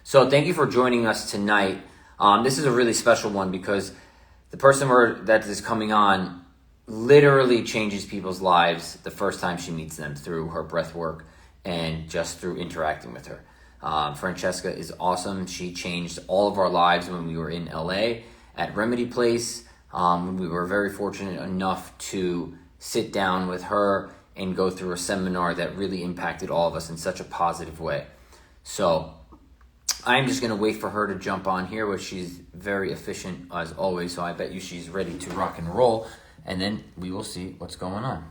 So thank you for joining us tonight. This is a really special one because the person that is coming on literally changes people's lives the first time she meets them through her breath work and just through interacting with her. Francesca is awesome. She changed all of our lives when we were in LA at Remedy Place. We were very fortunate enough to sit down with her and go through a seminar that really impacted all of us in such a positive way. So I'm just going to wait for her to jump on here, which she's very efficient as always. So I bet you she's ready to rock and roll. And then we will see what's going on.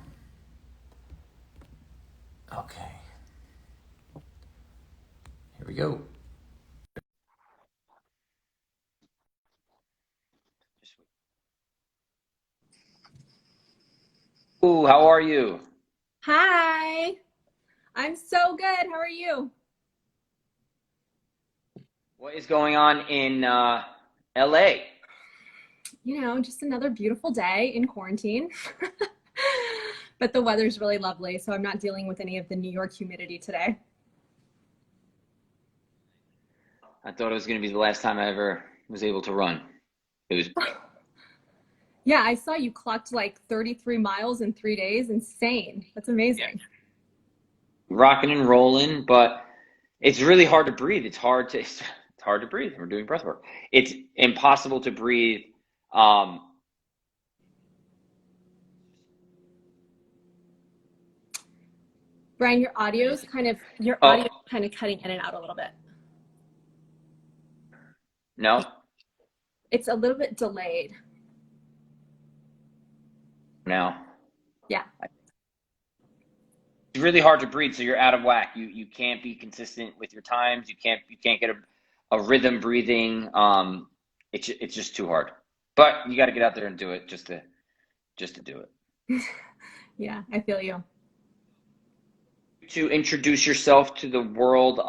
Okay. Here we go. Ooh, how are you? Hi, I'm so good. How are you? What is going on in LA? Just another beautiful day in quarantine. But the weather's really lovely, so I'm not dealing with any of the New York humidity today. I thought it was going to be the last time I ever was able to run. It was, Yeah, I saw you clocked like 33 miles in 3 days. Insane. That's amazing. rocking and rolling, but it's really hard to breathe. It's hard to breathe. We're doing breath work. It's impossible to breathe. Um, Brian, your oh, audio is kind of cutting in and out a little bit. no, It's a little bit delayed. no. Yeah. It's really hard to breathe, so you're out of whack. You can't be consistent with your times. You can't get a rhythm breathing. It's just too hard. But you got to get out there and do it just to do it. Yeah, I feel you. To introduce yourself to the world,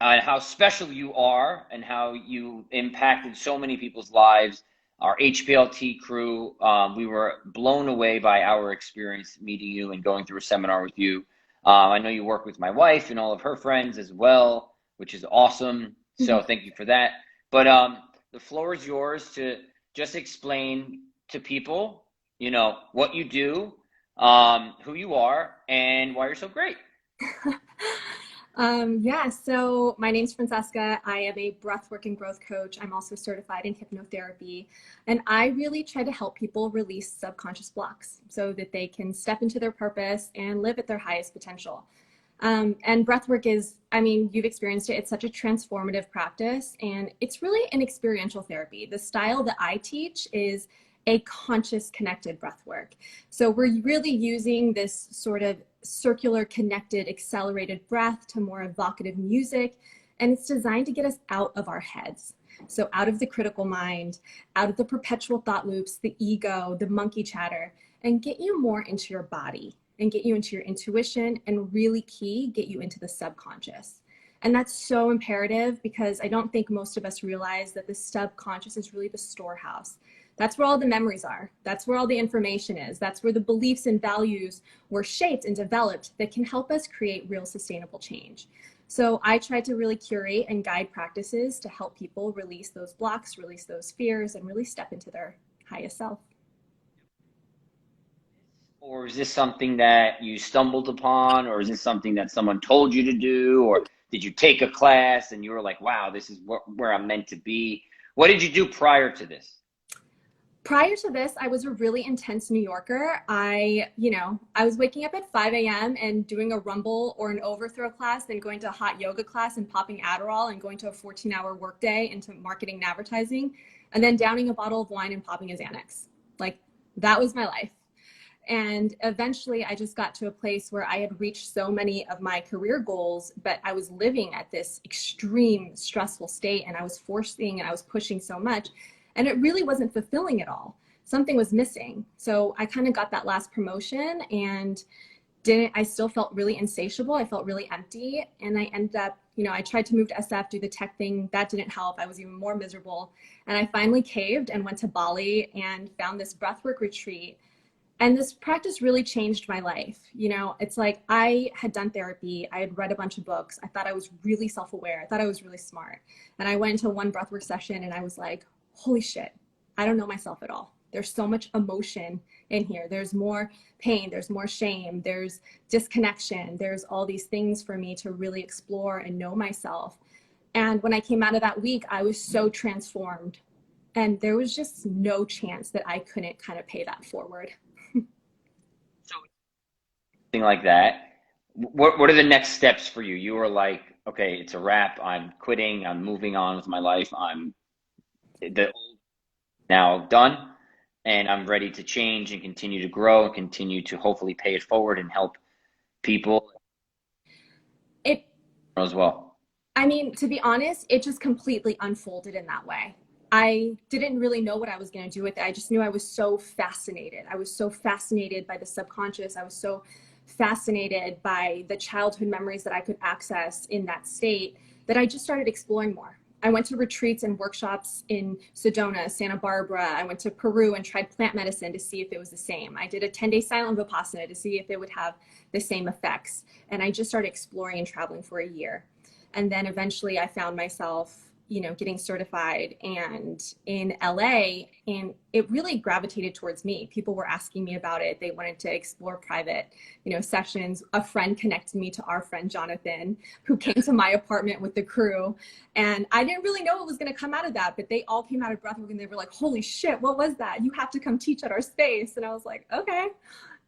and how special you are and how you impacted so many people's lives. Our HPLT crew, we were blown away by our experience meeting you and going through a seminar with you. I know you work with my wife and all of her friends as well, which is awesome. So thank you for that. But the floor is yours to just explain to people, what you do, who you are, and why you're so great. Yeah, so my name's Francesca. I am a breathwork and growth coach. I'm also certified in hypnotherapy. And I really try to help people release subconscious blocks so that they can step into their purpose and live at their highest potential. And breathwork is, you've experienced it. It's such a transformative practice, and it's really an experiential therapy. The style that I teach is a conscious connected breath work. So we're really using this sort of circular connected accelerated breath to more evocative music, and it's designed to get us out of our heads. So out of the critical mind, out of the perpetual thought loops, the ego, the monkey chatter, and get you more into your body and get you into your intuition, and really key, get you into the subconscious. And that's so imperative because I don't think most of us realize that the subconscious is really the storehouse. That's where all the memories are. That's where all the information is. That's where the beliefs and values were shaped and developed that can help us create real sustainable change. So I try to really curate and guide practices to help people release those blocks, release those fears, and really step into their highest self. Or is this something that you stumbled upon, or is this something that someone told you to do, or did you take a class and you were like, wow, this is where I'm meant to be? What did you do prior to this? Prior to this, I was a really intense New Yorker. I was waking up at 5 a.m. and doing a rumble or an overthrow class, then going to a hot yoga class and popping Adderall and going to a 14-hour workday into marketing and advertising, and then downing a bottle of wine and popping a Xanax. Like, that was my life. And eventually I just got to a place where I had reached so many of my career goals, but I was living at this extreme stressful state, and I was forcing and I was pushing so much, and it really wasn't fulfilling at all. Something was missing. So I kind of got that last promotion and I still felt really insatiable. I felt really empty. And I ended up, I tried to move to SF, do the tech thing. That didn't help. I was even more miserable. And I finally caved and went to Bali and found this breathwork retreat. And this practice really changed my life. You know, it's like I had done therapy, I had read a bunch of books, I thought I was really self-aware, I thought I was really smart. And I went into one breathwork session and I was like, holy shit, I don't know myself at all. There's so much emotion in here. There's more pain, there's more shame, there's disconnection, there's all these things for me to really explore and know myself. And when I came out of that week, I was so transformed. And there was just no chance that I couldn't kind of pay that forward. So something like that. What are the next steps for you? You were like, okay, it's a wrap. I'm quitting. I'm moving on with my life. I'm the now done, and I'm ready to change and continue to grow and continue to hopefully pay it forward and help people It, as well. I mean, to be honest, it just completely unfolded in that way. I didn't really know what I was going to do with it. I just knew I was so fascinated. I was so fascinated by the subconscious. I was so fascinated by the childhood memories that I could access in that state that I just started exploring more. I went to retreats and workshops in Sedona, Santa Barbara. I went to Peru and tried plant medicine to see if it was the same. I did a 10-day silent Vipassana to see if it would have the same effects. And I just started exploring and traveling for a year. And then eventually I found myself, you know, getting certified and in LA, and it really gravitated towards me. People were asking me about it. They wanted to explore private, you know, sessions. A friend connected me to our friend Jonathan, who came to my apartment with the crew. And I didn't really know what was going to come out of that, but they all came out of breathwork and they were like, holy shit, what was that? You have to come teach at our space. And I was like, okay.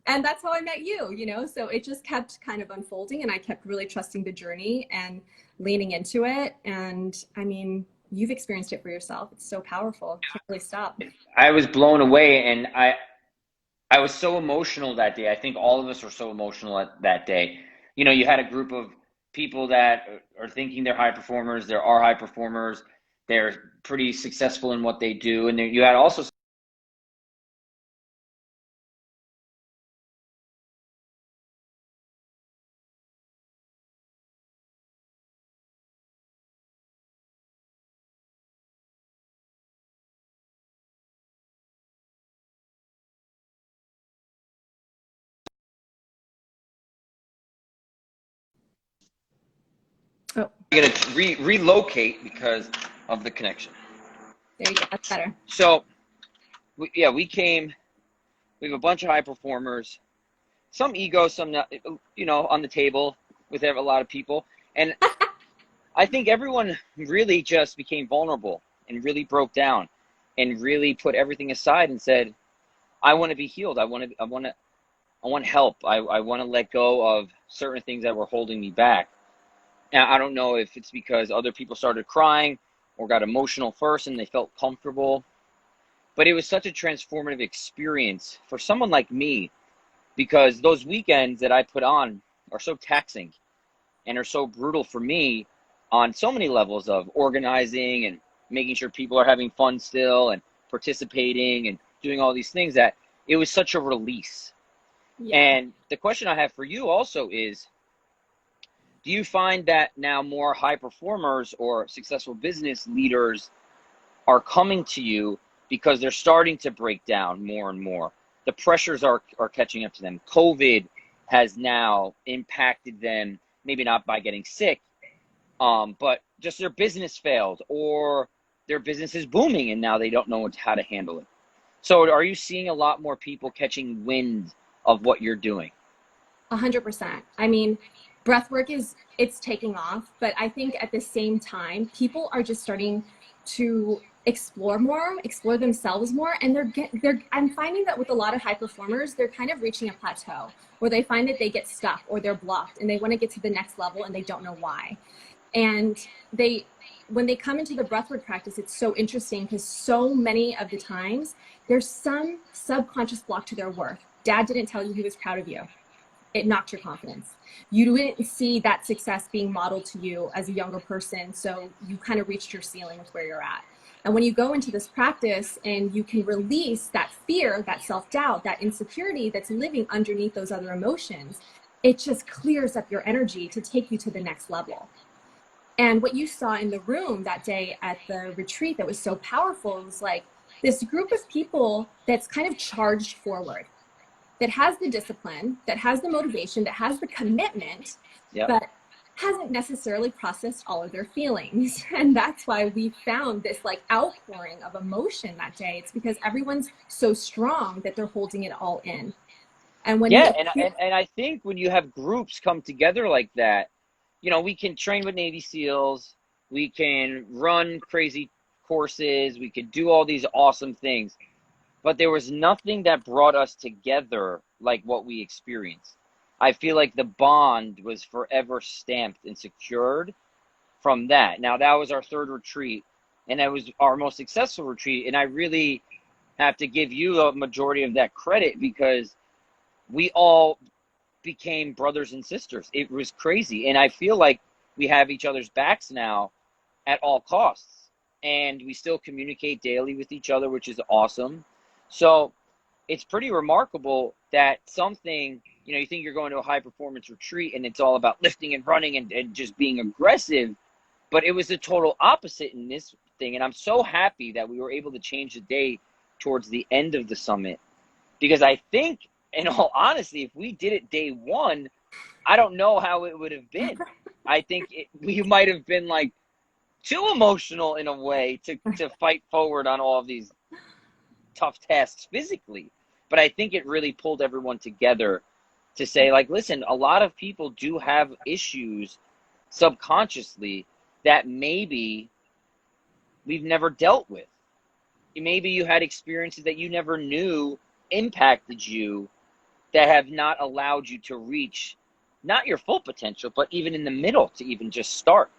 And that's how I met you, you know? So it just kept kind of unfolding, and I kept really trusting the journey and leaning into it. And I mean, you've experienced it for yourself. It's so powerful. Can't really stop. I was blown away, and I was so emotional that day. I think all of us were so emotional that day. You know, you had a group of people that are thinking they're high performers. There are high performers. They're pretty successful in what they do. And you had also Oh, going to relocate because of the connection. there you go. That's better. So, we came. We have a bunch of high performers, some ego, some not, you know, on the table with a lot of people. And I think everyone really just became vulnerable and really broke down and really put everything aside and said, I want to be healed. I want help. I want to let go of certain things that were holding me back. Now, I don't know if it's because other people started crying or got emotional first and they felt comfortable, but it was such a transformative experience for someone like me, because those weekends that I put on are so taxing and are so brutal for me on so many levels of organizing and making sure people are having fun still and participating and doing all these things, that it was such a release. Yeah. And the question I have for you also is, do you find that now more high performers or successful business leaders are coming to you because they're starting to break down more and more? The pressures are catching up to them. COVID has now impacted them, maybe not by getting sick, but just their business failed or their business is booming and now they don't know how to handle it. So are you seeing a lot more people catching wind of what you're doing? 100%. I mean, breathwork it's taking off, but I think at the same time, people are just starting to explore more, explore themselves more, and I'm finding that with a lot of high performers, they're kind of reaching a plateau where they find that they get stuck or they're blocked and they want to get to the next level and they don't know why. And when they come into the breathwork practice, it's so interesting because so many of the times there's some subconscious block to their worth. Dad didn't tell you he was proud of you. It knocked your confidence. You didn't see that success being modeled to you as a younger person, so you kind of reached your ceiling with where you're at. And when you go into this practice and you can release that fear, that self-doubt, that insecurity that's living underneath those other emotions, it just clears up your energy to take you to the next level. And what you saw in the room that day at the retreat that was so powerful was like this group of people that's kind of charged forward. that has the discipline, that has the motivation, that has the commitment, Yep. but hasn't necessarily processed all of their feelings. And that's why we found this like outpouring of emotion that day. It's because everyone's so strong that they're holding it all in. And when Yeah, and I think when you have groups come together like that, you know, we can train with Navy SEALs, we can run crazy courses, we could do all these awesome things, but there was nothing that brought us together like what we experienced. I feel like the bond was forever stamped and secured from that. Now, that was our third retreat, and that was our most successful retreat, and I really have to give you a majority of that credit because we all became brothers and sisters. It was crazy. And I feel like we have each other's backs now at all costs. And we still communicate daily with each other, which is awesome. So it's pretty remarkable that something, you know, you think you're going to a high performance retreat and it's all about lifting and running and just being aggressive, but it was the total opposite in this thing. And I'm so happy that we were able to change the day towards the end of the summit, because I think, in all honesty, if we did it day one, I don't know how it would have been. I think we might have been like too emotional in a way to fight forward on all of these tough tasks physically. But I think it really pulled everyone together to say, like, listen, a lot of people do have issues subconsciously that maybe we've never dealt with. Maybe you had experiences that you never knew impacted you, that have not allowed you to reach not your full potential, but even in the middle to even just start.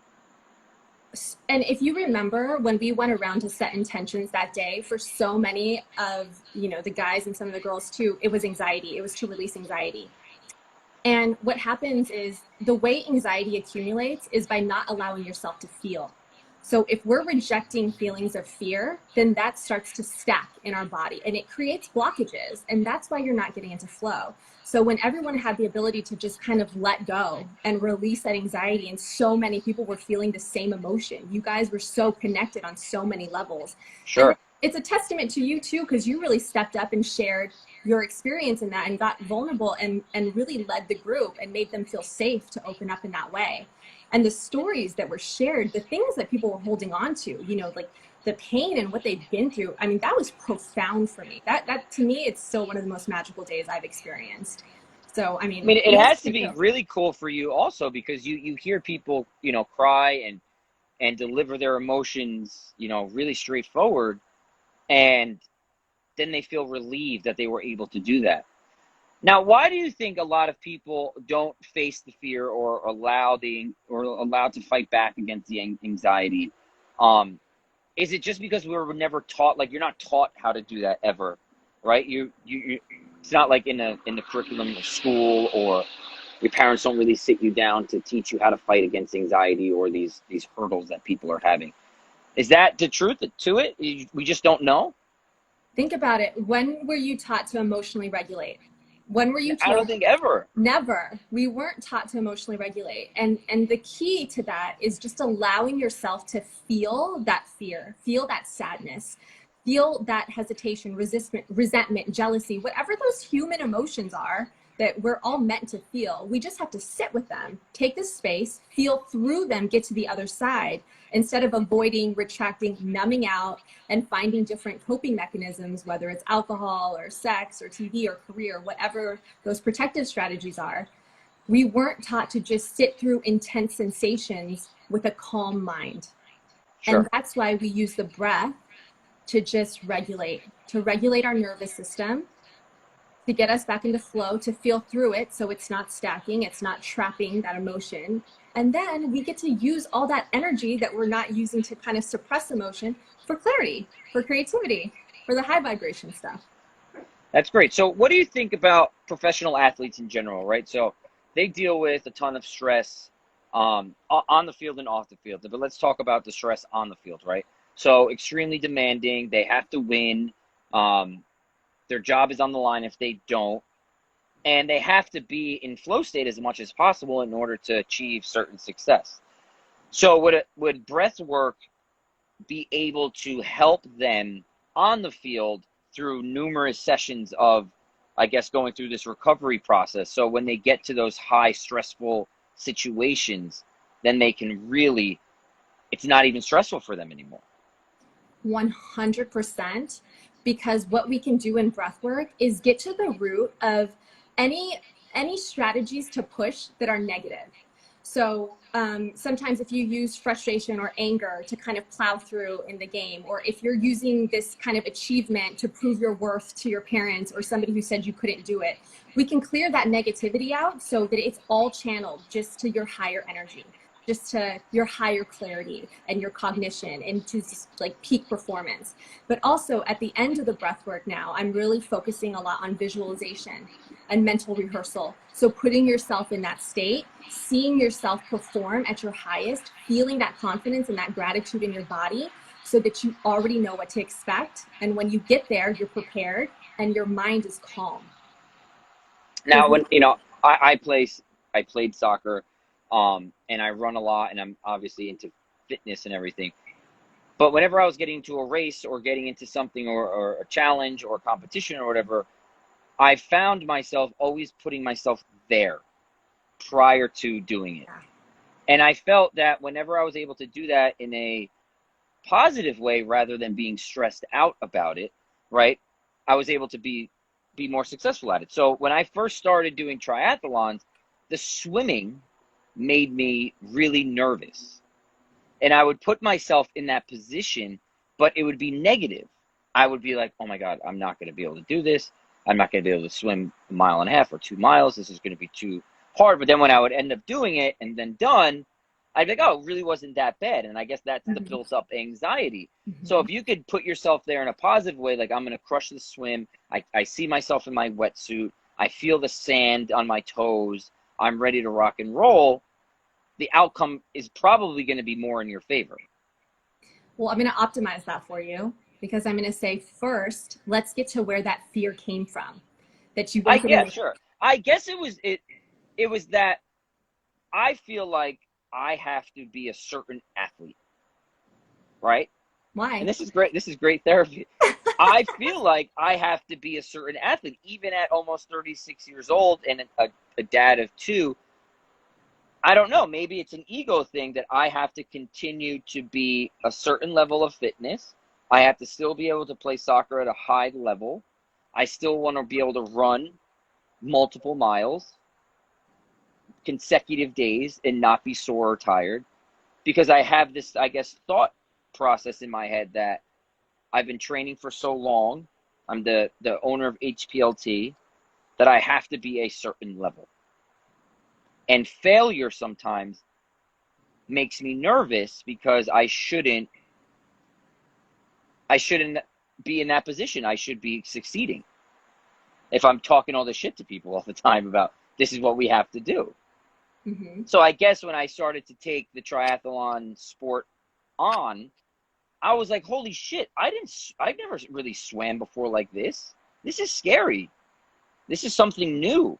And if you remember when we went around to set intentions that day, for so many of, you know, the guys and some of the girls too, it was anxiety. It was to release anxiety. And what happens is the way anxiety accumulates is by not allowing yourself to feel. So if we're rejecting feelings of fear, then that starts to stack in our body and it creates blockages. And that's why you're not getting into flow. So when everyone had the ability to just kind of let go and release that anxiety, and so many people were feeling the same emotion, you guys were so connected on so many levels. Sure. And it's a testament to you too, because you really stepped up and shared your experience in that and got vulnerable and really led the group and made them feel safe to open up in that way. And the stories that were shared, the things that people were holding on to, you know, like the pain and what they've been through, I mean, that was profound for me. That to me, it's still one of the most magical days I've experienced. So, I mean, it has to be really cool for you also, because you hear people, you know, cry and deliver their emotions, you know, really straightforward. And then they feel relieved that they were able to do that. Now, why do you think a lot of people don't face the fear or allowed to fight back against the anxiety? Is it just because we were never taught? Like, you're not taught how to do that ever, right? You it's not like in the curriculum of school, or your parents don't really sit you down to teach you how to fight against anxiety or these hurdles that people are having. Is that the truth to it? We just don't know. Think about it. When were you taught to emotionally regulate? When were you told? I don't think ever. Never. We weren't taught to emotionally regulate. And the key to that is just allowing yourself to feel that fear, feel that sadness, feel that hesitation, resentment, jealousy, whatever those human emotions are that we're all meant to feel. We just have to sit with them, take the space, feel through them, get to the other side, instead of avoiding, retracting, numbing out, and finding different coping mechanisms, whether it's alcohol or sex or TV or career, whatever those protective strategies are. We weren't taught to just sit through intense sensations with a calm mind. Sure. And that's why we use the breath to just regulate our nervous system, to get us back into flow, to feel through it so it's not stacking, it's not trapping that emotion. And then we get to use all that energy that we're not using to kind of suppress emotion for clarity, for creativity, for the high vibration stuff. That's great. So what do you think about professional athletes in general, right? So they deal with a ton of stress on the field and off the field. But let's talk about the stress on the field, right? So extremely demanding. They have to win. Their job is on the line if they don't. And they have to be in flow state as much as possible in order to achieve certain success. So would breathwork be able to help them on the field through numerous sessions of I guess, going through this recovery process. So when they get to those high stressful situations, then they can really, it's not even stressful for them anymore. 100%, because what we can do in breath work is get to the root of any strategies to push that are negative. So sometimes if you use frustration or anger to kind of plow through in the game, or if you're using this kind of achievement to prove your worth to your parents or somebody who said you couldn't do it, we can clear that negativity out so that it's all channeled just to your higher energy, just to your higher clarity and your cognition, and to just like peak performance. But also at the end of the breath work now, I'm really focusing a lot on visualization and mental rehearsal. So putting yourself in that state, seeing yourself perform at your highest, feeling that confidence and that gratitude in your body so that you already know what to expect. And when you get there, you're prepared and your mind is calm. Now, when, I played soccer, and I run a lot, and I'm obviously into fitness and everything. But whenever I was getting into a race or getting into something or a challenge or a competition or whatever, I found myself always putting myself there prior to doing it. And I felt that whenever I was able to do that in a positive way rather than being stressed out about it, right, I was able to be more successful at it. So when I first started doing triathlons, the swimming made me really nervous. And I would put myself in that position, but it would be negative. I would be like, oh my God, I'm not going to be able to do this. I'm not going to be able to swim 1.5 miles or 2 miles. This is going to be too hard. But then when I would end up doing it and then done, I'd be like, oh, it really wasn't that bad. And I guess that's the built up anxiety. So if you could put yourself there in a positive way, like I'm going to crush the swim. I see myself in my wetsuit. I feel the sand on my toes. I'm ready to rock and roll. The outcome is probably going to be more in your favor. Well, I'm going to optimize that for you, because I'm going to say first, let's get to where that fear came from. That you Yeah, sure. I guess it was that I feel like I have to be a certain athlete, right? Why? And this is great. This is great therapy. I feel like I have to be a certain athlete, even at almost 36 years old and a dad of 2. I don't know. Maybe it's an ego thing that I have to continue to be a certain level of fitness. I have to still be able to play soccer at a high level. I still want to be able to run multiple miles, consecutive days, and not be sore or tired, because I have this, I guess, thought process in my head that I've been training for so long. I'm the owner of HPLT, that I have to be a certain level. And failure sometimes makes me nervous because I shouldn't be in that position. I should be succeeding. If I'm talking all this shit to people all the time about this is what we have to do. So I guess when I started to take the triathlon sport on, I was like, holy shit, I've never really swam before like this. This is scary. This is something new.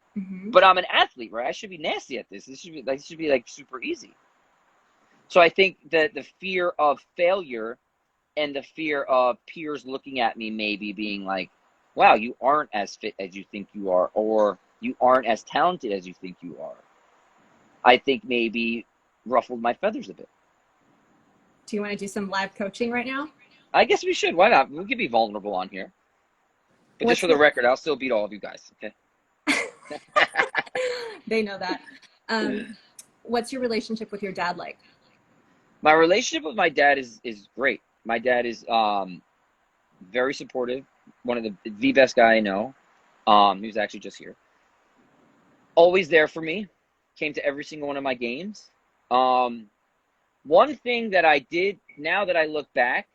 But I'm an athlete, right? I should be nasty at this. This should be like super easy. So I think that the fear of failure and the fear of peers looking at me maybe being like, wow, you aren't as fit as you think you are, or you aren't as talented as you think you are, I think maybe ruffled my feathers a bit. Do you want to do some live coaching right now? I guess we should. Why not? We could be vulnerable on here. But just for the record, I'll still beat all of you guys, okay? They know that. What's your relationship with your dad like? My relationship with my dad is great. My dad is very supportive. One of the best guy I know. He was actually just here. Always there for me. Came to every single one of my games. One thing that I did, now that I look back,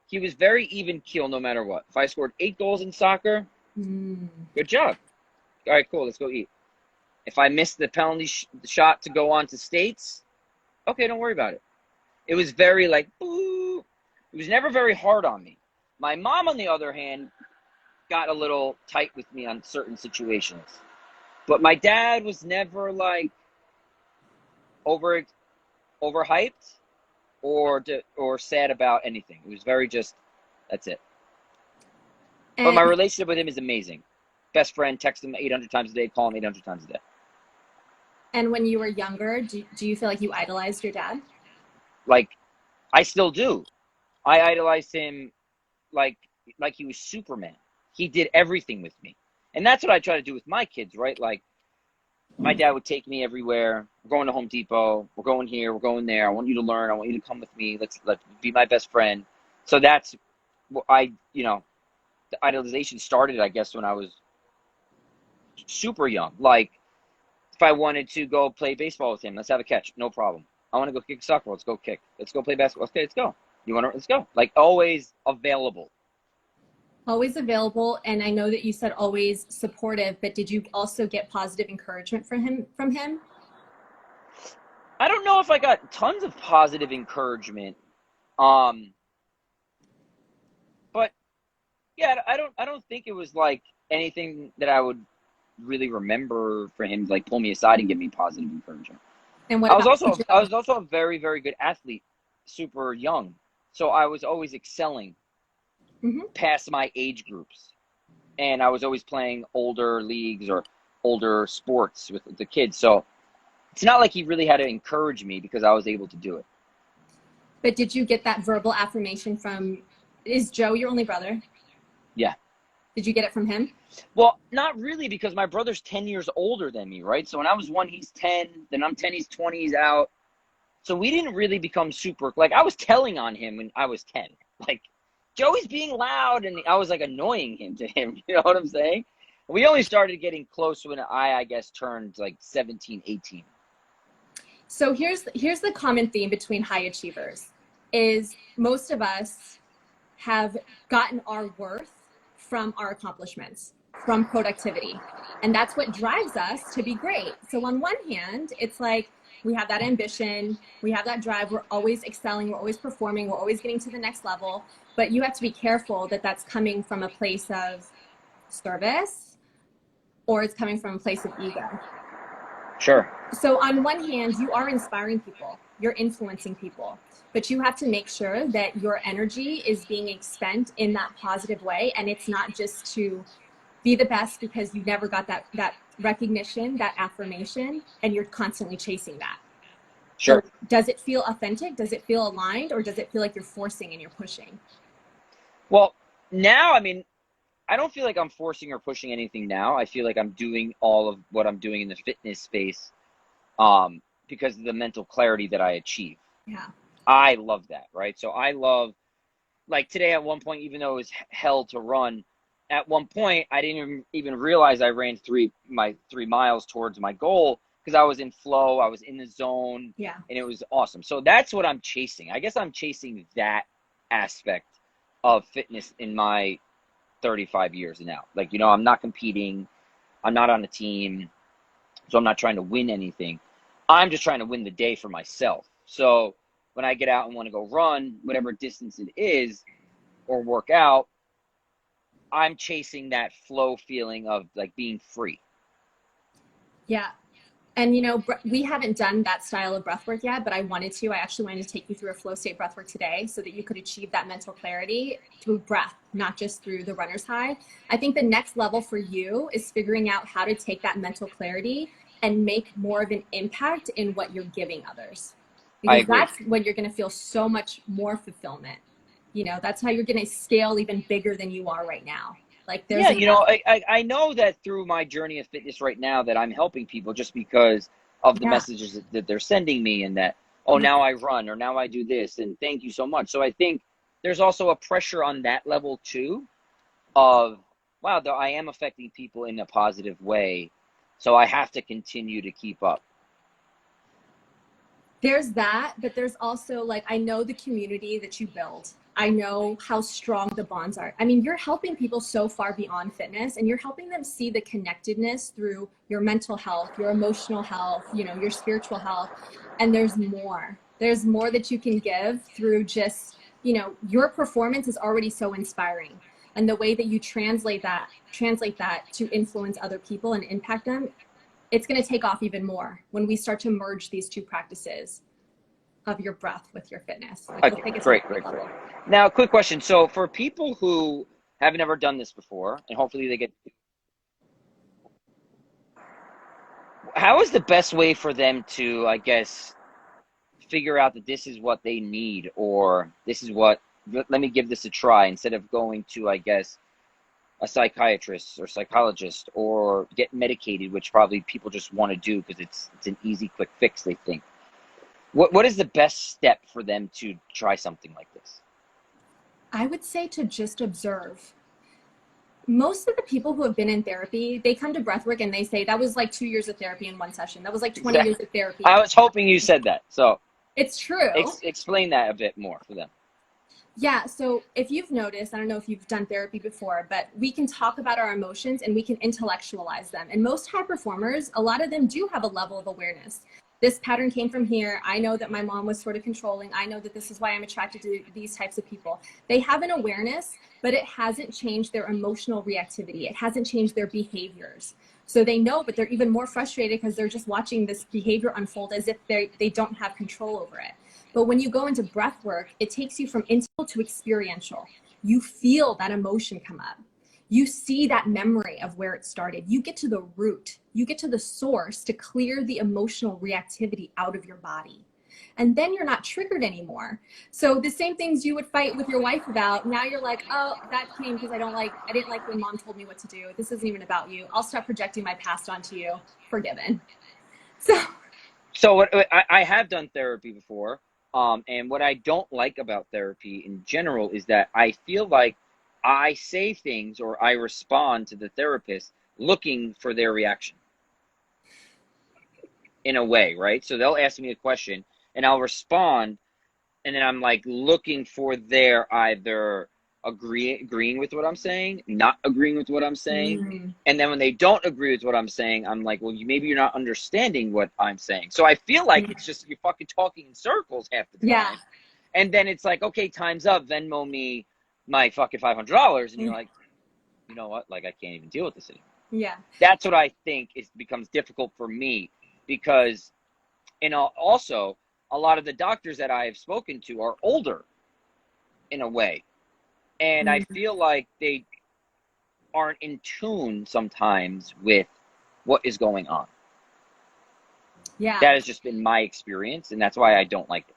he was very even keel no matter what. If I scored 8 goals in soccer, good job. All right, cool, let's go eat. If I missed the penalty shot to go on to states, okay, don't worry about it. It was very like, boo. It was never very hard on me. My mom, on the other hand, got a little tight with me on certain situations. But my dad was never like overhyped or sad about anything. It was very just, that's it. But my relationship with him is amazing. best friend, text him 800 times a day, call him 800 times a day. And when you were younger, do you feel like you idolized your dad? Like, I still do. I idolized him like he was Superman. He did everything with me. And that's what I try to do with my kids, right? Like, my dad would take me everywhere. We're going to Home Depot. We're going here. We're going there. I want you to learn. I want you to come with me. Let's be my best friend. So that's what the idolization started, I guess, when I was super young. Like, if I wanted to go play baseball with him, let's have a catch. No problem. I want to go kick a soccer. Let's go kick. Let's go play basketball. Okay, let's go. Let's go. Like, always available. Always available. And I know that you said always supportive, but did you also get positive encouragement from him? I don't know if I got tons of positive encouragement. But yeah, I don't think it was like anything that I would really remember for him to like pull me aside and give me positive encouragement. And what I was about also a very, very good athlete, super young. So I was always excelling past my age groups. And I was always playing older leagues or older sports with the kids. So it's not like he really had to encourage me because I was able to do it. But did you get that verbal affirmation is Joe your only brother? Yeah. Did you get it from him? Well, not really, because my brother's 10 years older than me, right? So when I was 1, he's 10, then I'm 10, he's 20, he's out. So we didn't really become super, like, I was telling on him when I was 10. Like, Joey's being loud, and I was, like, annoying him to him. You know what I'm saying? We only started getting close when I guess, turned, like, 17, 18. So here's the common theme between high achievers is most of us have gotten our worth from our accomplishments, from productivity. And that's what drives us to be great. So on one hand, it's like we have that ambition, we have that drive, we're always excelling, we're always performing, we're always getting to the next level. But you have to be careful that that's coming from a place of service or it's coming from a place of ego. Sure. So on one hand, you are inspiring people, you're influencing people, but you have to make sure that your energy is being spent in that positive way. And it's not just to be the best because you never got that recognition, that affirmation, and you're constantly chasing that. Sure. So does it feel authentic? Does it feel aligned? Or does it feel like you're forcing and you're pushing? Well, now, I mean, I don't feel like I'm forcing or pushing anything now. I feel like I'm doing all of what I'm doing in the fitness space because of the mental clarity that I achieve. Yeah. I love that, right? So I love, like today at one point, even though it was hell to run, at one point I didn't even realize I ran 3 miles towards my goal because I was in flow, I was in the zone, Yeah. and it was awesome. So that's what I'm chasing. I guess I'm chasing that aspect of fitness in my 35 years now. Like, I'm not competing, I'm not on a team, so I'm not trying to win anything. I'm just trying to win the day for myself. So when I get out and want to go run, whatever distance it is, or work out, I'm chasing that flow feeling of like being free. Yeah. And, we haven't done that style of breathwork yet, but I actually wanted to take you through a flow state breathwork today so that you could achieve that mental clarity through breath, not just through the runner's high. I think the next level for you is figuring out how to take that mental clarity and make more of an impact in what you're giving others. Because that's when you're going to feel so much more fulfillment. That's how you're going to scale even bigger than you are right now. Like there's I know that through my journey of fitness right now that I'm helping people just because of the messages that they're sending me and that, now I run or now I do this and thank you so much. So I think there's also a pressure on that level too of, wow, though I am affecting people in a positive way. So I have to continue to keep up. There's that, but there's also I know the community that you build. I know how strong the bonds are. I mean, you're helping people so far beyond fitness and you're helping them see the connectedness through your mental health, your emotional health, your spiritual health. And there's more. There's more that you can give through just, your performance is already so inspiring. And the way that you translate that to influence other people and impact them, it's going to take off even more when we start to merge these two practices of your breath with your fitness. Great. Now, quick question. So for people who haven't ever done this before, and hopefully they get How is the best way for them to, I guess, figure out that this is what they need, or this is what, let me give this a try, instead of going to, I guess, a psychiatrist or psychologist, or get medicated, which probably people just want to do because it's an easy, quick fix, they think. What is the best step for them to try something like this? I would say to just observe. Most of the people who have been in therapy, they come to breathwork and they say that was like 2 years of therapy in one session. That was like 20 years of therapy. I was hoping you said that. So it's true. Explain that a bit more for them. Yeah, so if you've noticed, I don't know if you've done therapy before, but we can talk about our emotions and we can intellectualize them. And most high performers, a lot of them do have a level of awareness. This pattern came from here. I know that my mom was sort of controlling. I know that this is why I'm attracted to these types of people. They have an awareness, but it hasn't changed their emotional reactivity. It hasn't changed their behaviors. So they know, but they're even more frustrated because they're just watching this behavior unfold as if they don't have control over it. But when you go into breath work, it takes you from intel to experiential. You feel that emotion come up. You see that memory of where it started. You get to the root. You get to the source to clear the emotional reactivity out of your body. And then you're not triggered anymore. So the same things you would fight with your wife about, now you're like, oh, that came because I didn't like when mom told me what to do. This isn't even about you. I'll stop projecting my past onto you. Forgiven. So I have done therapy before. And what I don't like about therapy in general is that I feel like I say things or I respond to the therapist looking for their reaction in a way, right? So they'll ask me a question and I'll respond, and then I'm like looking for their either agreeing with what I'm saying, not agreeing with what I'm saying. And then when they don't agree with what I'm saying, I'm like, well, maybe you're not understanding what I'm saying. So I feel like it's just you're fucking talking in circles half the time. Yeah. And then it's like, okay, time's up. Venmo me my fucking $500, and you're like, you know what? Like, I can't even deal with this anymore. Yeah. That's what I think becomes difficult for me, because, and also a lot of the doctors that I have spoken to are older in a way. And I feel like they aren't in tune sometimes with what is going on. Yeah. That has just been my experience, and that's why I don't like it.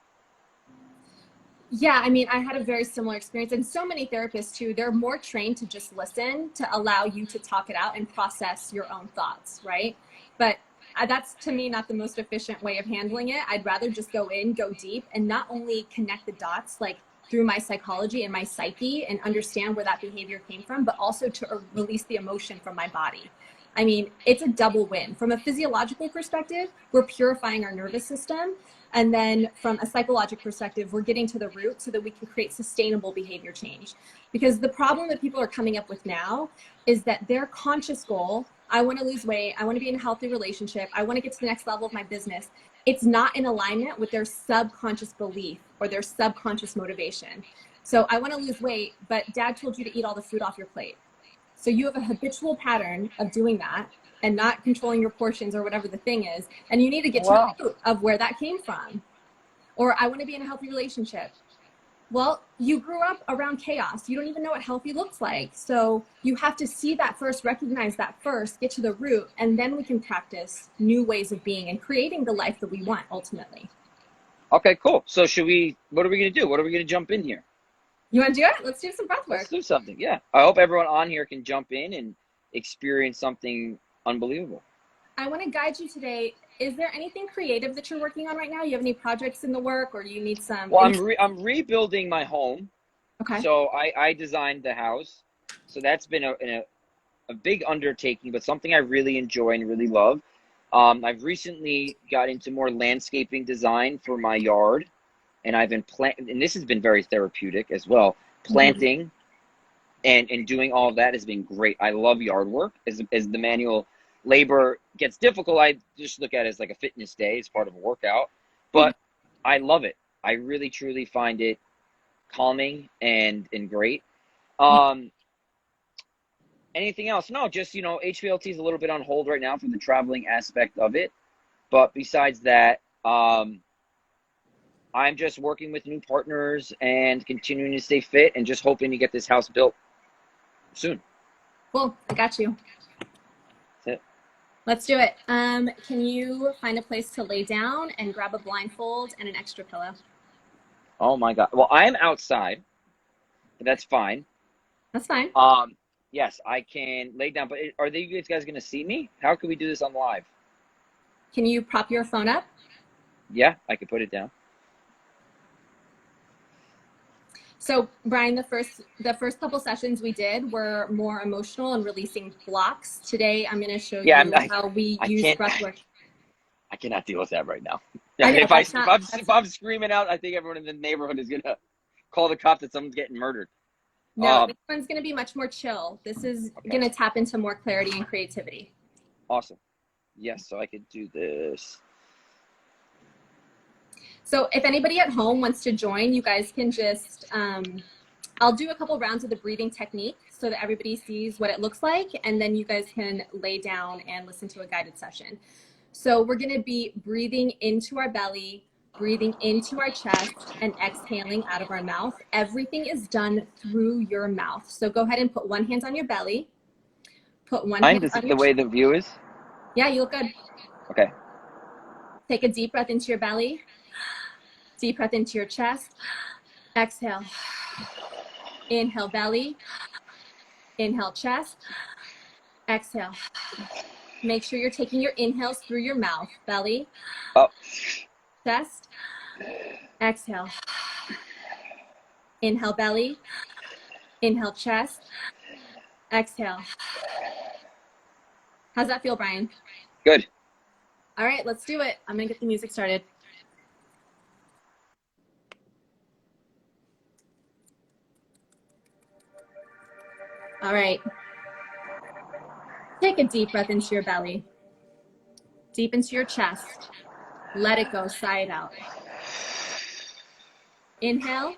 Yeah, I mean, I had a very similar experience, and so many therapists too, they're more trained to just listen, to allow you to talk it out and process your own thoughts, right? But that's, to me, not the most efficient way of handling it. I'd rather just go deep, and not only connect the dots, like through my psychology and my psyche, and understand where that behavior came from, but also to release the emotion from my body. I mean, it's a double win. From a physiological perspective, we're purifying our nervous system. And then from a psychological perspective, we're getting to the root so that we can create sustainable behavior change. Because the problem that people are coming up with now is that their conscious goal, I want to lose weight, I want to be in a healthy relationship, I want to get to the next level of my business, it's not in alignment with their subconscious belief or their subconscious motivation. So I want to lose weight, but dad told you to eat all the food off your plate. So you have a habitual pattern of doing that and not controlling your portions or whatever the thing is. And you need to get to the root of where that came from. Or I want to be in a healthy relationship. Well, you grew up around chaos. You don't even know what healthy looks like. So you have to see that first, recognize that first, get to the root, and then we can practice new ways of being and creating the life that we want ultimately. Okay, cool. So what are we going to do? What are we going to jump in here? You want to do it? Let's do some breath work. Let's do something. Yeah. I hope everyone on here can jump in and experience something unbelievable. I want to guide you today. Is there anything creative that you're working on right now? You have any projects in the work, or you need some? Well, I'm rebuilding my home. Okay. So I designed the house. So that's been a big undertaking, but something I really enjoy and really love. I've recently got into more landscaping design for my yard, and I've been and this has been very therapeutic as well. Planting and doing all of that has been great. I love yard work. As the manual labor gets difficult, I just look at it as like a fitness day. It's part of a workout, but I love it. I really truly find it calming and great. Anything else? No, just, HVLT is a little bit on hold right now for the traveling aspect of it. But besides that, I'm just working with new partners and continuing to stay fit and just hoping to get this house built soon. Cool. I got you. That's it. Let's do it. Can you find a place to lay down and grab a blindfold and an extra pillow? Oh my God. Well, I'm outside, but that's fine. That's fine. Yes, I can lay down, but are you guys going to see me? How can we do this on live? Can you prop your phone up? Yeah, I could put it down. So Brian, the first couple sessions we did were more emotional and releasing blocks. Today, I'm going to show Yeah, you how we I use can't. breathwork. I cannot deal with that right now. I know, If I'm screaming out, I think everyone in the neighborhood is gonna call the cops that someone's getting murdered. No, this one's going to be much more chill. This is Okay. going to tap into more clarity and creativity. Awesome. Yes, so I could do this. So if anybody at home wants to join, you guys can just, I'll do a couple rounds of the breathing technique so that everybody sees what it looks like, and then you guys can lay down and listen to a guided session. So we're going to be breathing into our belly, breathing into our chest, and exhaling out of our mouth. Everything is done through your mouth. So go ahead and put one hand on your belly. Put one hand on the way the view is? Yeah, you look good. Okay. Take a deep breath into your belly. Deep breath into your chest. Exhale. Inhale, belly. Inhale, chest. Exhale. Make sure you're taking your inhales through your mouth. Belly. Oh. Chest. Exhale. Inhale, belly. Inhale, chest. Exhale. How's that feel, Brian? Good. All right, let's do it. I'm going to get the music started. All right. Take a deep breath into your belly. Deep into your chest. Let it go. Sigh it out. Inhale.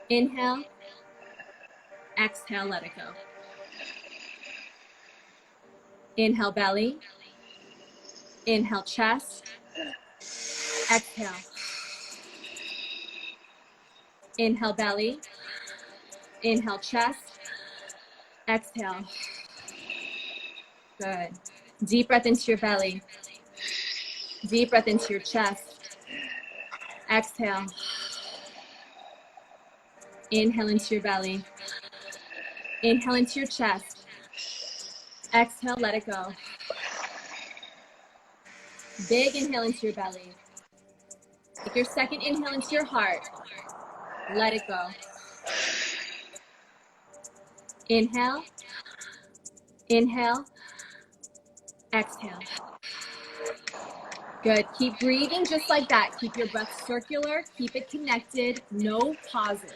Inhale. Exhale. Let it go. Inhale, belly. Inhale, chest. Exhale. Inhale, belly. Inhale, chest. Exhale. Good. Deep breath into your belly. Deep breath into your chest. Exhale. Inhale into your belly. Inhale into your chest. Exhale, let it go. Big inhale into your belly. Take your second inhale into your heart. Let it go. Inhale. Inhale. Exhale. Good. Keep breathing just like that. Keep your breath circular. Keep it connected. No pauses.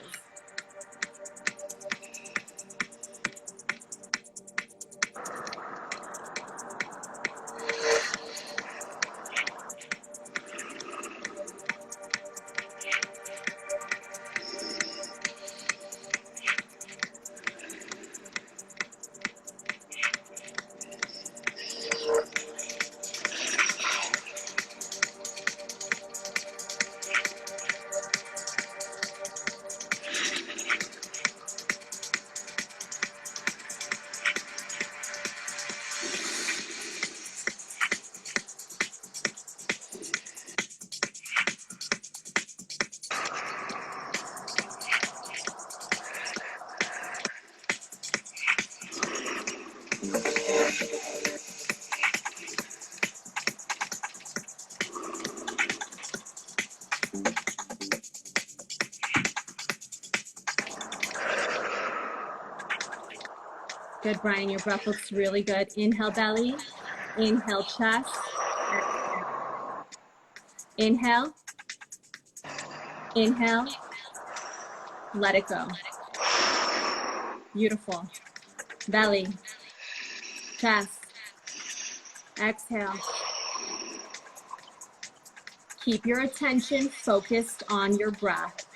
Good, Brian. Your breath looks really good. Inhale, belly. Inhale, chest. Inhale. Inhale. Let it go. Beautiful. Belly. Chest. Exhale. Keep your attention focused on your breath.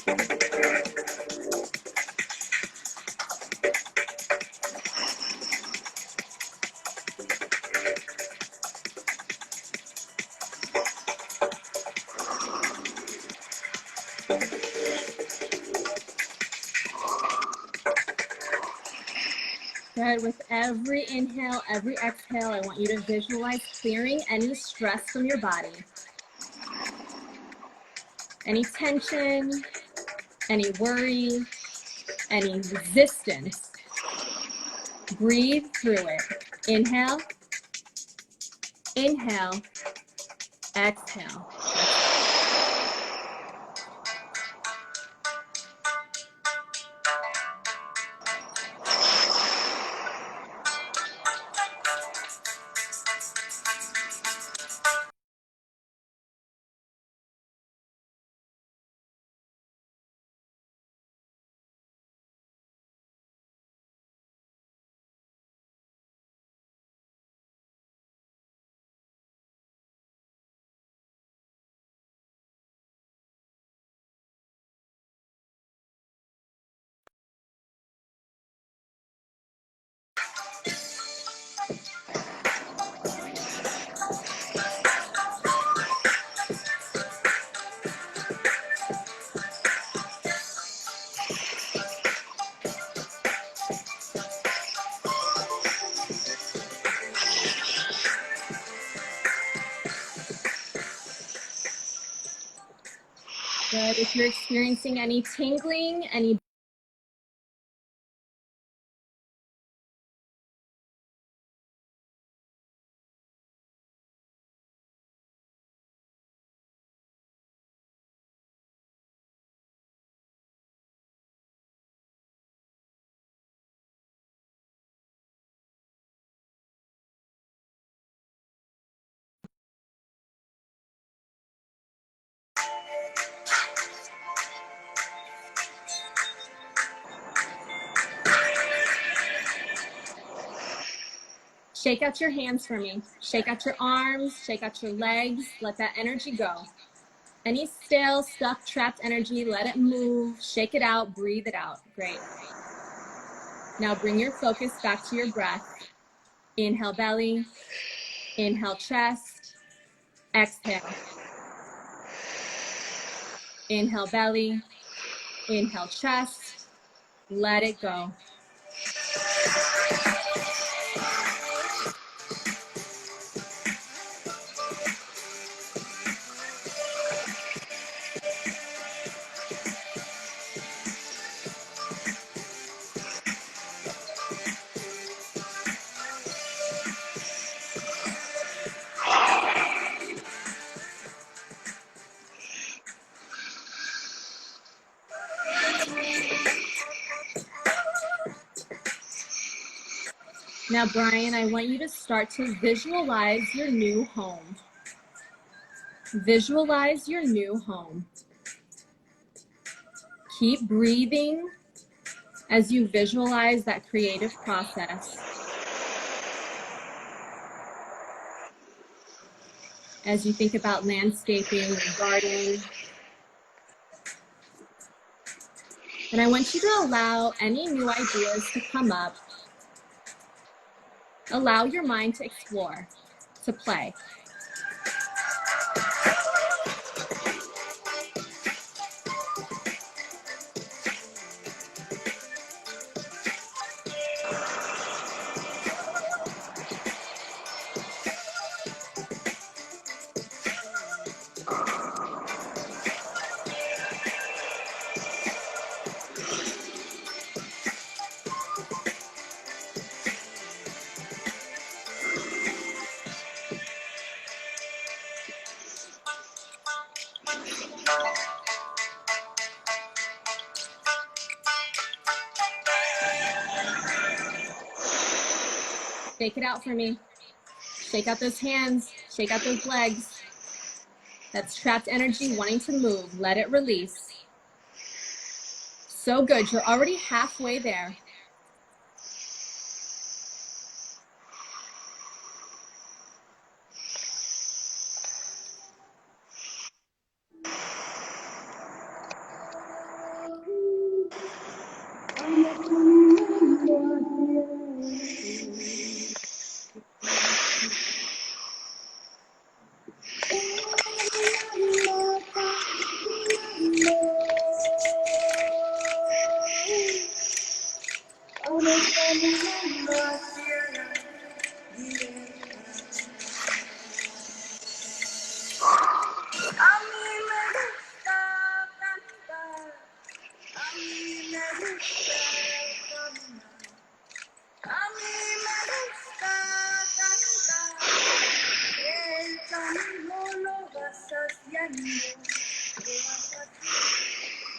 Good. With every inhale, every exhale, I want you to visualize clearing any stress from your body. Any tension, any worry, any resistance. Breathe through it. Inhale, inhale, exhale. Good. If you're experiencing any tingling, any shake out your hands for me. Shake out your arms, shake out your legs. Let that energy go. Any stale, stuck, trapped energy, let it move. Shake it out, breathe it out. Great. Now bring your focus back to your breath. Inhale, belly. Inhale, chest. Exhale. Inhale, belly. Inhale, chest. Let it go. Now, Brian, I want you to start to visualize your new home. Visualize your new home. Keep breathing as you visualize that creative process. As you think about landscaping, your garden. And I want you to allow any new ideas to come up. Allow your mind to explore, to play. Shake it out for me. Shake out those hands, shake out those legs. That's trapped energy wanting to move. Let it release. So good, you're already halfway there.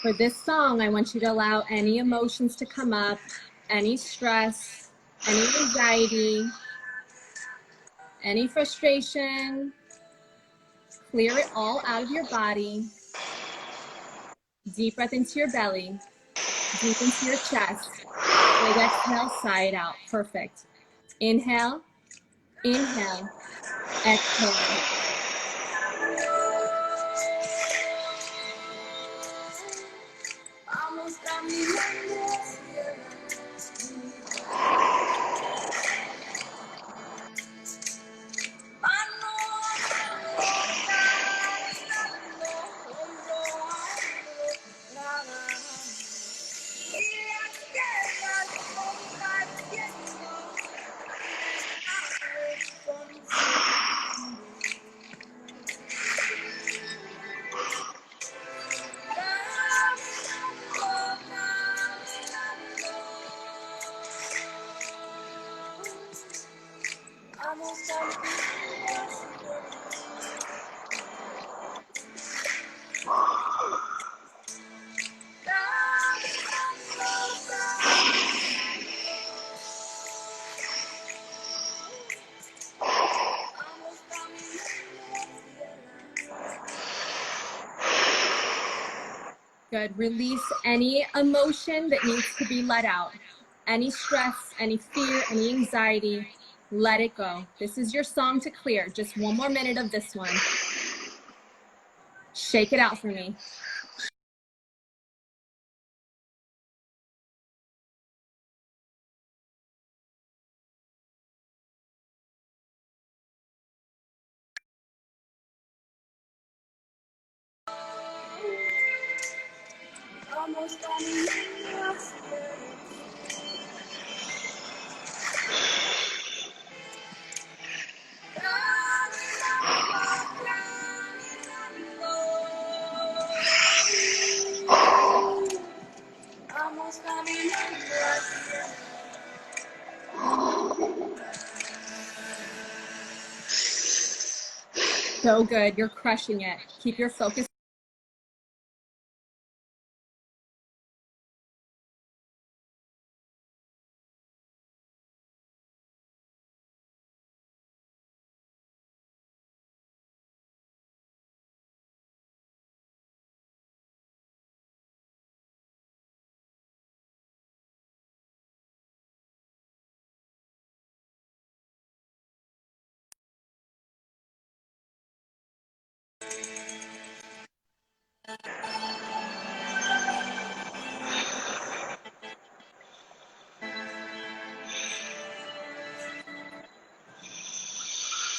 For this song, I want you to allow any emotions to come up, any stress, any anxiety, any frustration. Clear it all out of your body. Deep breath into your belly, deep into your chest. Big exhale, sigh it out. Perfect. Inhale, inhale, exhale. Good. Release any emotion that needs to be let out. Any stress, any fear, any anxiety, let it go. This is your song to clear. Just one more minute of this one. Shake it out for me. So good. You're crushing it. Keep your focus.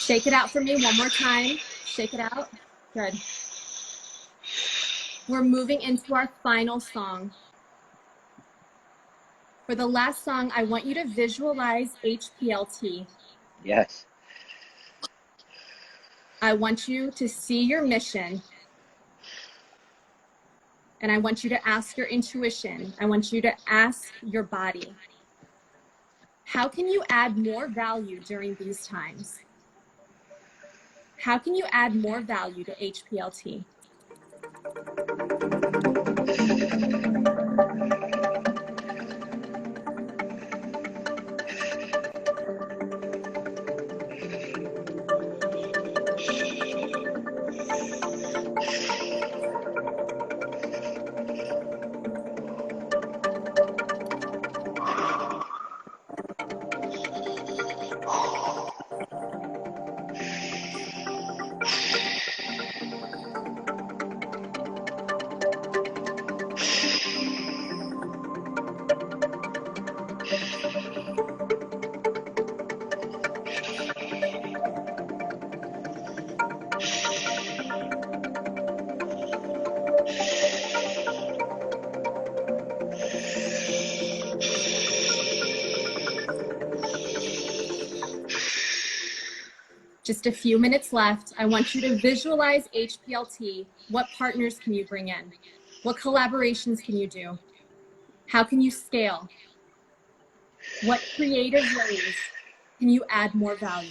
Shake it out for me one more time. Shake it out. Good. We're moving into our final song. For the last song, I want you to visualize HPLT. Yes. I want you to see your mission. And I want you to ask your intuition. I want you to ask your body. How can you add more value during these times? How can you add more value to HPLT? Just a few minutes left. I want you to visualize HPLT. What partners can you bring in? What collaborations can you do? How can you scale? What creative ways can you add more value?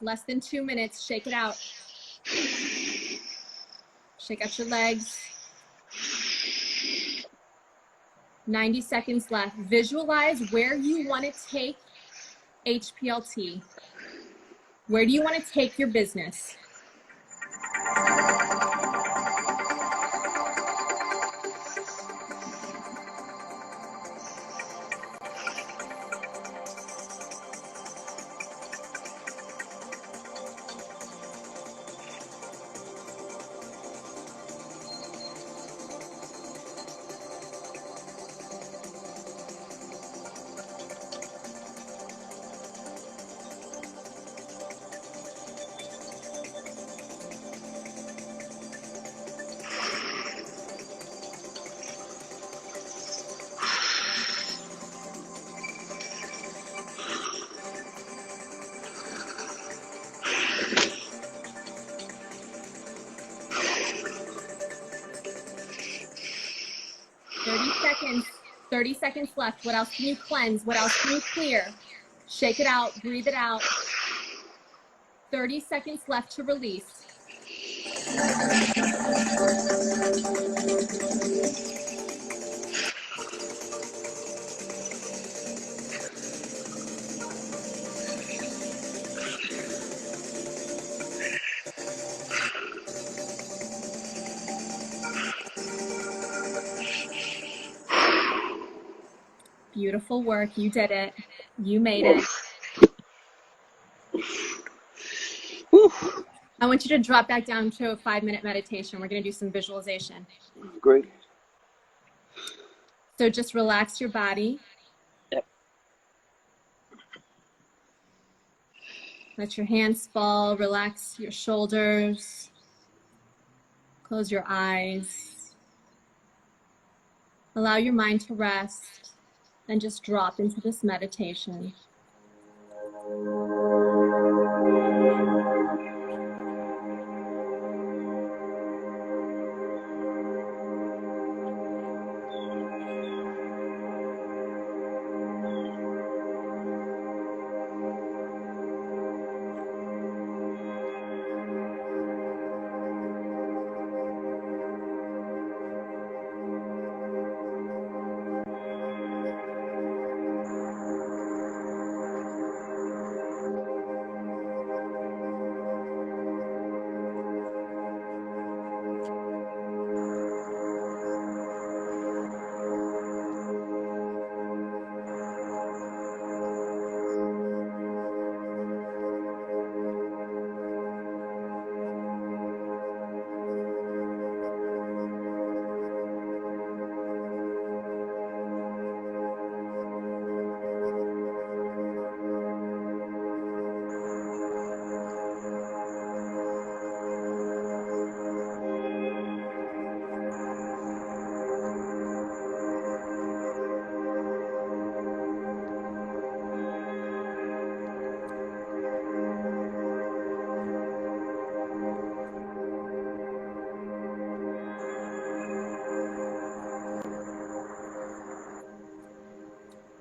Less than 2 minutes. Shake it out. Shake out your legs. 90 seconds left. Visualize where you want to take HPLT. Where do you want to take your business? Seconds. 30 seconds left. What else can you cleanse? What else can you clear? Shake it out. Breathe it out. 30 seconds left to release. Beautiful work. You did it. You made it. I want you to drop back down to a 5-minute meditation. We're going to do some visualization. Great. So just relax your body. Yep. Let your hands fall. Relax your shoulders. Close your eyes. Allow your mind to rest and just drop into this meditation.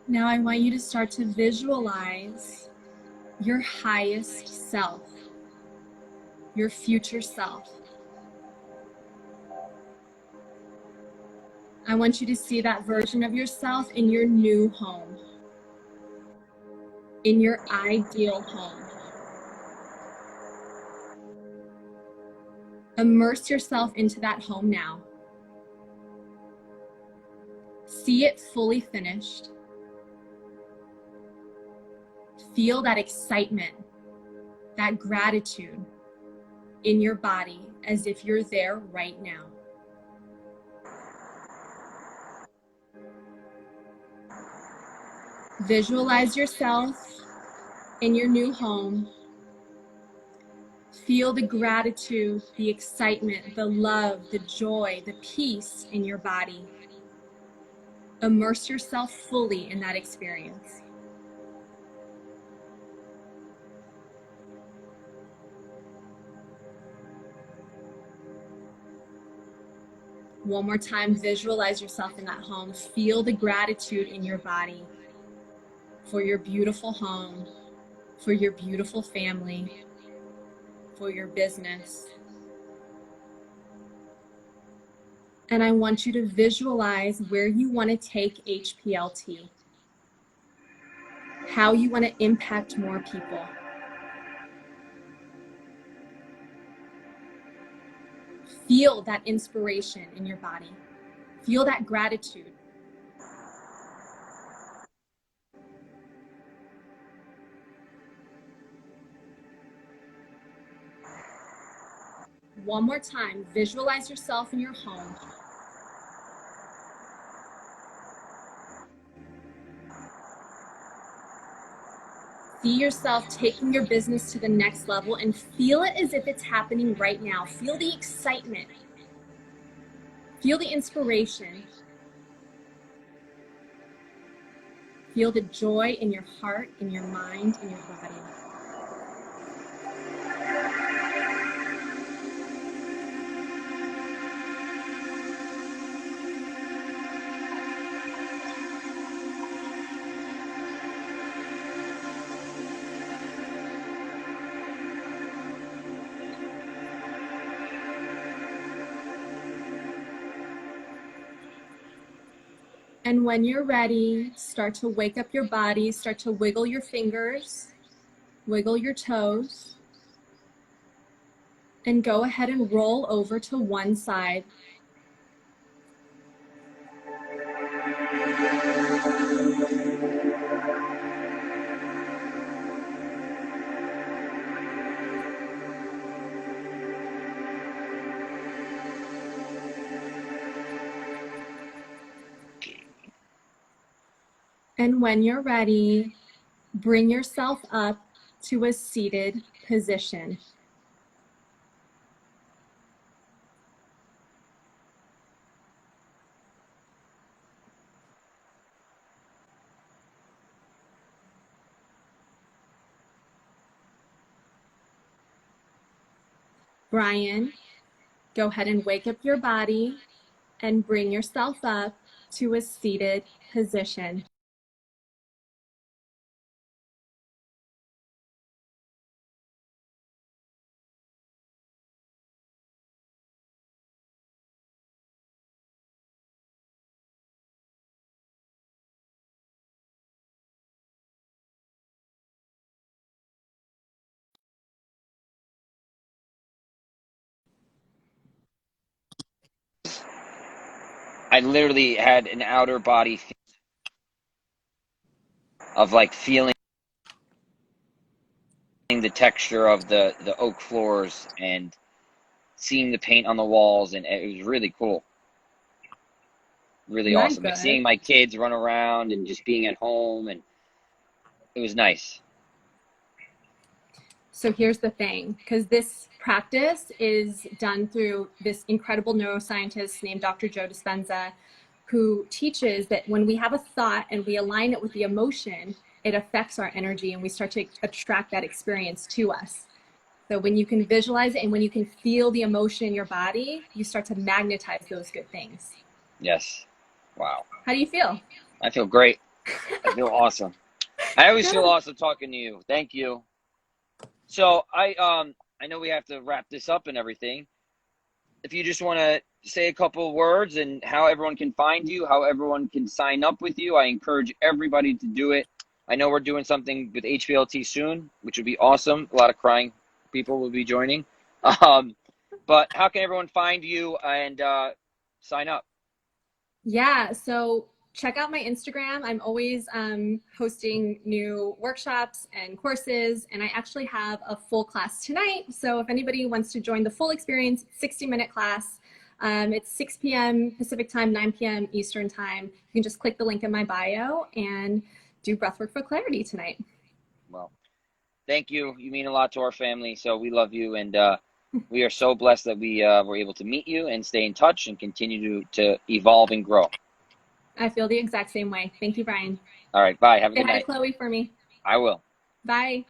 Now I want you to start to visualize your highest self, your future self. I want you to see that version of yourself in your new home, in your ideal home. Immerse yourself into that home now. See it fully finished. Feel that excitement, that gratitude in your body as if you're there right now. Visualize yourself in your new home. Feel the gratitude, the excitement, the love, the joy, the peace in your body. Immerse yourself fully in that experience. One more time, visualize yourself in that home. Feel the gratitude in your body for your beautiful home, for your beautiful family, for your business. And I want you to visualize where you want to take HPLT, how you want to impact more people. Feel that inspiration in your body. Feel that gratitude. One more time, visualize yourself in your home. See yourself taking your business to the next level and feel it as if it's happening right now. Feel the excitement. Feel the inspiration. Feel the joy in your heart, in your mind, in your body. And when you're ready, start to wake up your body, start to wiggle your fingers, wiggle your toes, and go ahead and roll over to one side. And when you're ready, bring yourself up to a seated position. Brian, go ahead and wake up your body and bring yourself up to a seated position. I literally had an outer body of like feeling the texture of the oak floors and seeing the paint on the walls, and it was really cool, really awesome. Like seeing my kids run around and just being at home, and it was nice. So here's the thing, because this practice is done through this incredible neuroscientist named Dr. Joe Dispenza, who teaches that when we have a thought and we align it with the emotion, it affects our energy and we start to attract that experience to us. So when you can visualize it and when you can feel the emotion in your body, you start to magnetize those good things. Yes. Wow. How do you feel? I feel great. I feel awesome. I always feel awesome talking to you. Thank you. So I know we have to wrap this up and everything. If you just want to say a couple of words and how everyone can find you, how everyone can sign up with you, I encourage everybody to do it. I know we're doing something with HPLT soon, which would be awesome. A lot of crying people will be joining. But how can everyone find you and sign up? Yeah, so check out my Instagram. I'm always hosting new workshops and courses, and I actually have a full class tonight. So if anybody wants to join the full experience, 60-minute class, it's 6 p.m. Pacific time, 9 p.m. Eastern time. You can just click the link in my bio and do Breathwork for Clarity tonight. Well, thank you. You mean a lot to our family, so we love you, and we are so blessed that we were able to meet you and stay in touch and continue to evolve and grow. I feel the exact same way. Thank you, Brian. All right, bye. Have a good night. Say hi to Chloe for me. I will. Bye.